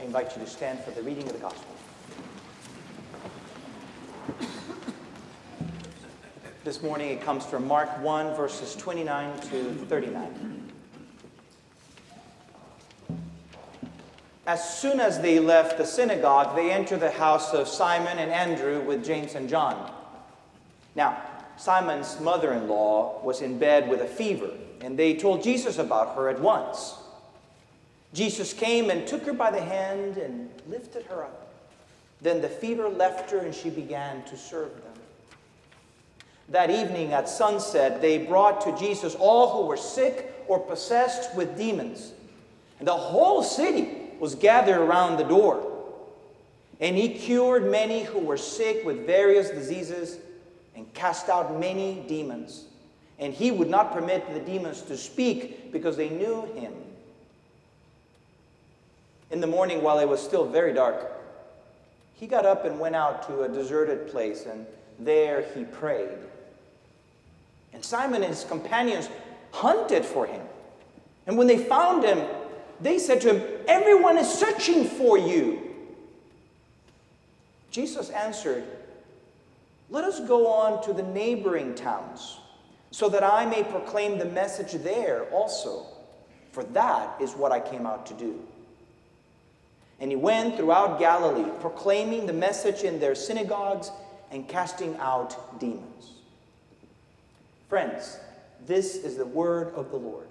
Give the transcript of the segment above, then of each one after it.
I invite you to stand for the reading of the Gospel. This morning it comes from Mark 1, verses 29 to 39. As soon as they left the synagogue, they entered the house of Simon and Andrew with James and John. Now, Simon's mother-in-law was in bed with a fever, and they told Jesus about her at once. Jesus came and took her by the hand and lifted her up. Then the fever left her, and she began to serve them. That evening at sunset, they brought to Jesus all who were sick or possessed with demons. And the whole city was gathered around the door. And he cured many who were sick with various diseases and cast out many demons. And he would not permit the demons to speak because they knew him. In the morning, while it was still very dark, he got up and went out to a deserted place, and there he prayed. And Simon and his companions hunted for him. And when they found him, they said to him, "Everyone is searching for you." Jesus answered, "Let us go on to the neighboring towns, so that I may proclaim the message there also. For that is what I came out to do." And he went throughout Galilee, proclaiming the message in their synagogues and casting out demons. Friends, this is the word of the Lord.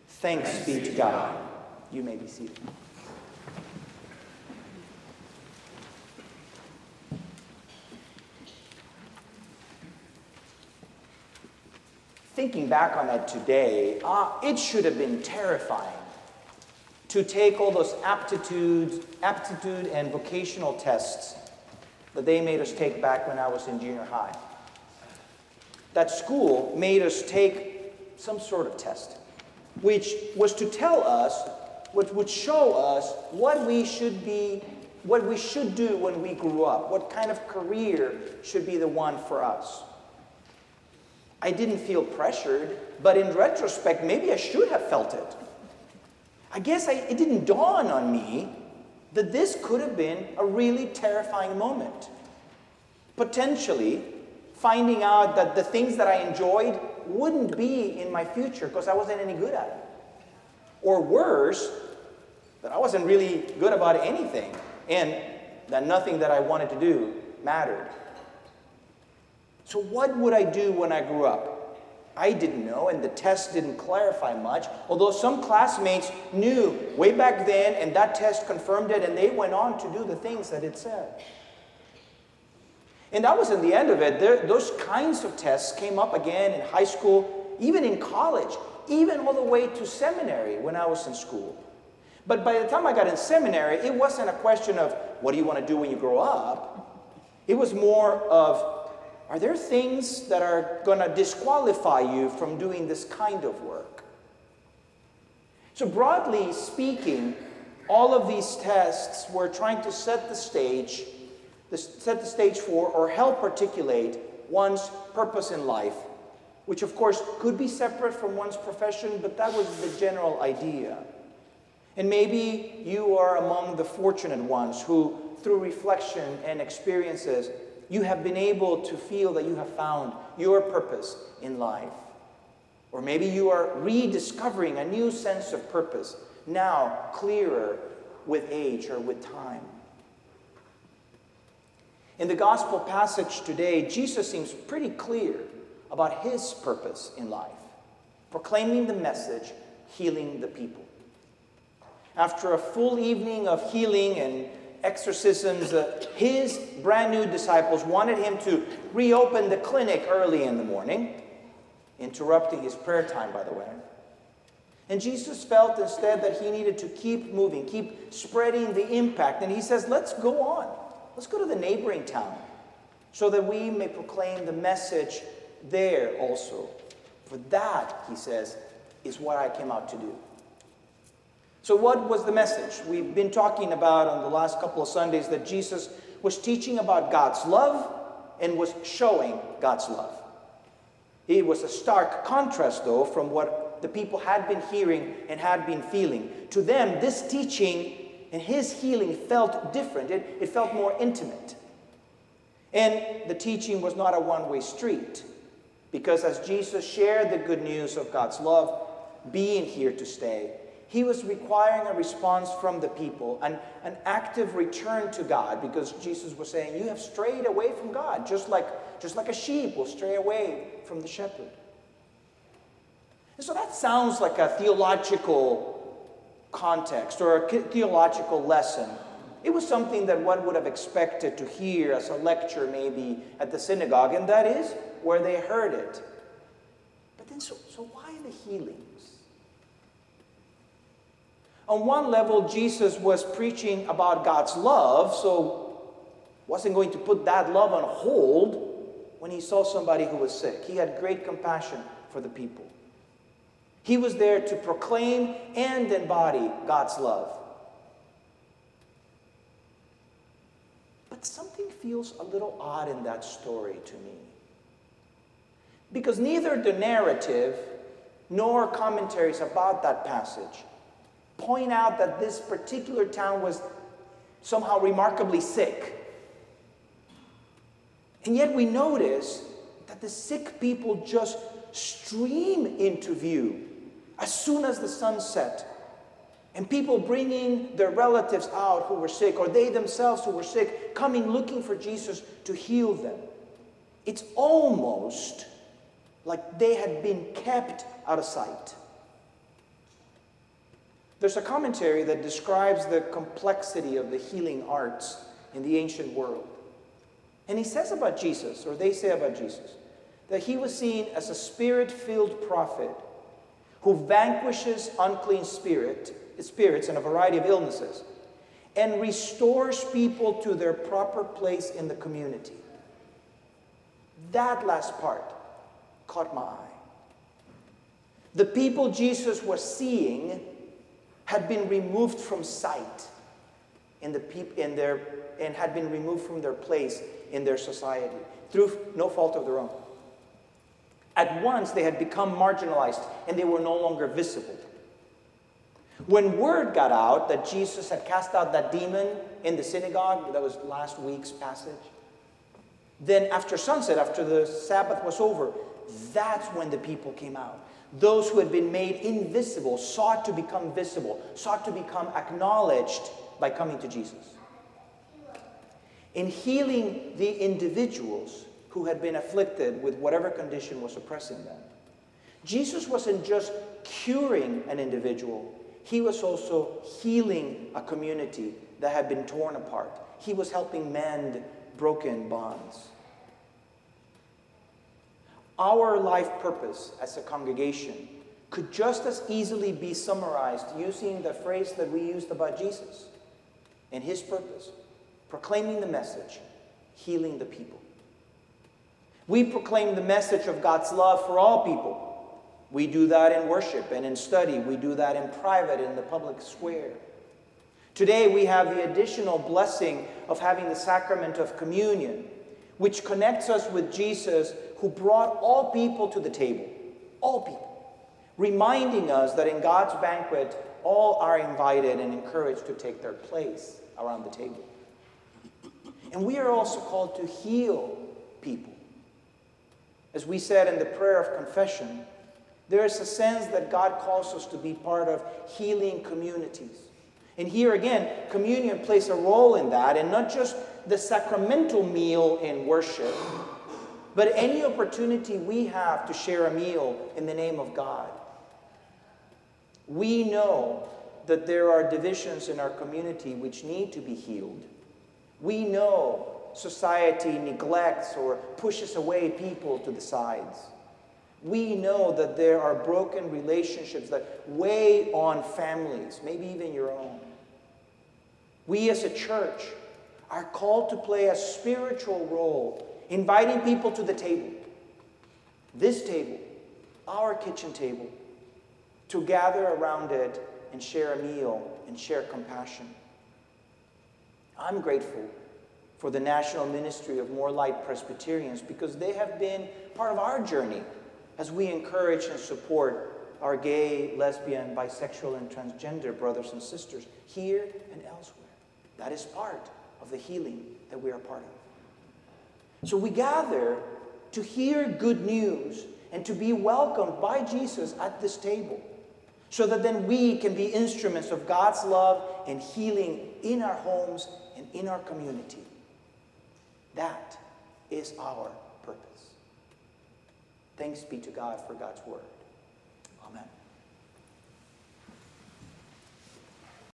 Thanks be to God. You may be seated. Thinking back on it today, it should have been terrifying to take all those aptitude and vocational tests that they made us take back when I was in junior high. That school made us take some sort of test, which was to tell us, which would show us what we should do when we grew up, what kind of career should be the one for us. I didn't feel pressured, but in retrospect, maybe I should have felt it. I guess it didn't dawn on me that this could have been a really terrifying moment. Potentially, finding out that the things that I enjoyed wouldn't be in my future because I wasn't any good at it. Or worse, that I wasn't really good about anything and that nothing that I wanted to do mattered. So what would I do when I grew up? I didn't know, and the test didn't clarify much, although some classmates knew way back then, and that test confirmed it, and they went on to do the things that it said. And that wasn't the end of it. Those kinds of tests came up again in high school, even in college, even all the way to seminary when I was in school. But by the time I got in seminary, it wasn't a question of, what do you want to do when you grow up? It was more of, are there things that are going to disqualify you from doing this kind of work? So broadly speaking, all of these tests were trying to set the stage for or help articulate one's purpose in life, which of course could be separate from one's profession, but that was the general idea. And maybe you are among the fortunate ones who, through reflection and experiences, you have been able to feel that you have found your purpose in life. Or maybe you are rediscovering a new sense of purpose, now clearer with age or with time. In the gospel passage today, Jesus seems pretty clear about his purpose in life, proclaiming the message, healing the people. After a full evening of healing and exorcisms, his brand new disciples wanted him to reopen the clinic early in the morning, interrupting his prayer time, by the way. And Jesus felt instead that he needed to keep moving, keep spreading the impact. And he says, let's go on. Let's go to the neighboring town so that we may proclaim the message there also. For that, he says, is what I came out to do. So what was the message? We've been talking about on the last couple of Sundays that Jesus was teaching about God's love and was showing God's love. It was a stark contrast, though, from what the people had been hearing and had been feeling. To them, this teaching And his healing felt different. It felt more intimate. And the teaching was not a one-way street. Because as Jesus shared the good news of God's love being here to stay, he was requiring a response from the people, an active return to God, because Jesus was saying, you have strayed away from God, just like a sheep will stray away from the shepherd. And so that sounds like a theological context or a theological lesson. It was something that one would have expected to hear as a lecture maybe at the synagogue, and that is where they heard it. But then so why the healings? On one level, Jesus was preaching about God's love, so wasn't going to put that love on hold when he saw somebody who was sick. He had great compassion for the people. He was there to proclaim and embody God's love. But something feels a little odd in that story to me. Because neither the narrative nor commentaries about that passage point out that this particular town was somehow remarkably sick. And yet we notice that the sick people just stream into view as soon as the sun set. And people bringing their relatives out who were sick, or they themselves who were sick, coming looking for Jesus to heal them. It's almost like they had been kept out of sight. There's a commentary that describes the complexity of the healing arts in the ancient world. And he says about Jesus, or they say about Jesus, that he was seen as a spirit-filled prophet who vanquishes unclean spirits and a variety of illnesses and restores people to their proper place in the community. That last part caught my eye. The people Jesus was seeing had been removed from sight and had been removed from their place in their society through no fault of their own. At once they had become marginalized and they were no longer visible. When word got out that Jesus had cast out that demon in the synagogue, that was last week's passage, then after sunset, after the Sabbath was over, that's when the people came out. Those who had been made invisible sought to become visible, sought to become acknowledged by coming to Jesus. In healing the individuals who had been afflicted with whatever condition was oppressing them, Jesus wasn't just curing an individual, he was also healing a community that had been torn apart. He was helping mend broken bonds. Our life purpose as a congregation could just as easily be summarized using the phrase that we used about Jesus and his purpose: proclaiming the message, healing the people. We proclaim the message of God's love for all people. We do that in worship and in study. We do that in private, in the public square. Today we have the additional blessing of having the sacrament of communion, which connects us with Jesus, who brought all people to the table. All people. Reminding us that in God's banquet, all are invited and encouraged to take their place around the table. And we are also called to heal people. As we said in the prayer of confession, there is a sense that God calls us to be part of healing communities. And here again, communion plays a role in that, and not just the sacramental meal in worship, but any opportunity we have to share a meal in the name of God. We know that there are divisions in our community which need to be healed. We know society neglects or pushes away people to the sides. We know that there are broken relationships that weigh on families, maybe even your own. We as a church are called to play a spiritual role, inviting people to the table, this table, our kitchen table, to gather around it and share a meal and share compassion. I'm grateful for the National Ministry of More Light Presbyterians, because they have been part of our journey as we encourage and support our gay, lesbian, bisexual, and transgender brothers and sisters here and elsewhere. That is part of the healing that we are part of. So we gather to hear good news and to be welcomed by Jesus at this table, so that then we can be instruments of God's love and healing in our homes and in our community. That is our purpose. Thanks be to God for God's word.